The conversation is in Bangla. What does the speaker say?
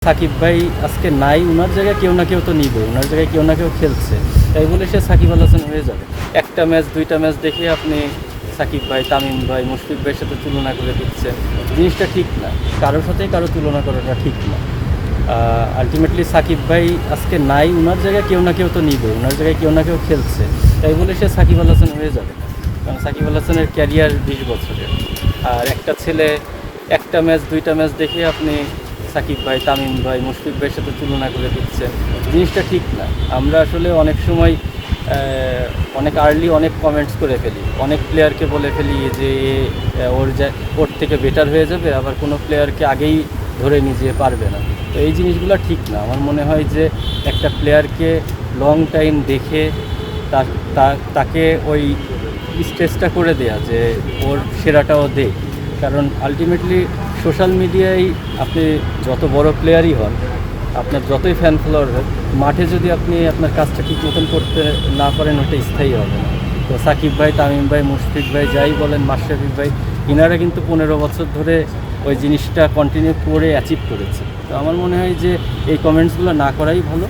সাকিব ভাই আজকে নাই, উনার জায়গায় কেউ না কেউ তো নিবে, উনার জায়গায় কেউ না কেউ খেলছে, তাই বলে সে সাকিব আল হাসান হয়ে যাবে। একটা ম্যাচ দুইটা ম্যাচ দেখে আপনি সাকিব ভাই, তামিম ভাই, মুশফিক ভাইয়ের সাথে তুলনা করে দিচ্ছেন, জিনিসটা ঠিক না। কারোর সাথেই কারো তুলনা করাটা ঠিক না। আলটিমেটলি সাকিব ভাই আজকে নাই, উনার জায়গায় কেউ না কেউ তো নিবে, উনার জায়গায় কেউ না কেউ খেলছে, তাই বলে সে সাকিব আল হাসান হয়ে যাবে। কারণ সাকিব আল হাসানের ক্যারিয়ার 20 বছরের। আর একটা ছেলে একটা ম্যাচ দুইটা ম্যাচ দেখে আপনি সাকিব ভাই, তামিম ভাই, মুশফিক ভাইয়ের সাথে তুলনা করে দিচ্ছেন, জিনিসটা ঠিক না। আমরা আসলে অনেক সময় অনেক আর্লি অনেক কমেন্টস করে ফেলি, অনেক প্লেয়ারকে বলে ফেলি যে ওর থেকে বেটার হয়ে যাবে, আবার কোনো প্লেয়ারকে আগেই ধরে নিয়ে পারবে না। তো এই জিনিসগুলো ঠিক না। আমার মনে হয় যে একটা প্লেয়ারকে লং টাইম দেখে তাকে ওই স্টেজটা করে দেয়া যে ওর সেরাটাও দেয়। কারণ আলটিমেটলি সোশ্যাল মিডিয়ায় আপনি যত বড় প্লেয়ারই হন, আপনার যতই ফ্যান ফলোয়ার হোক, মাঠে যদি আপনি আপনার কাজটা ঠিক মতন করতে না পারেন, ওটা স্থায়ী হবে না। তো সাকিব ভাই, তামিম ভাই, মুশফিক ভাই, যাই বলেন, মাশরাফি ভাই, ইনারা কিন্তু 15 বছর ধরে ওই জিনিসটা কন্টিনিউ করে অ্যাচিভ করেছে। তো আমার মনে হয় যে এই কমেন্টসগুলো না করাই ভালো।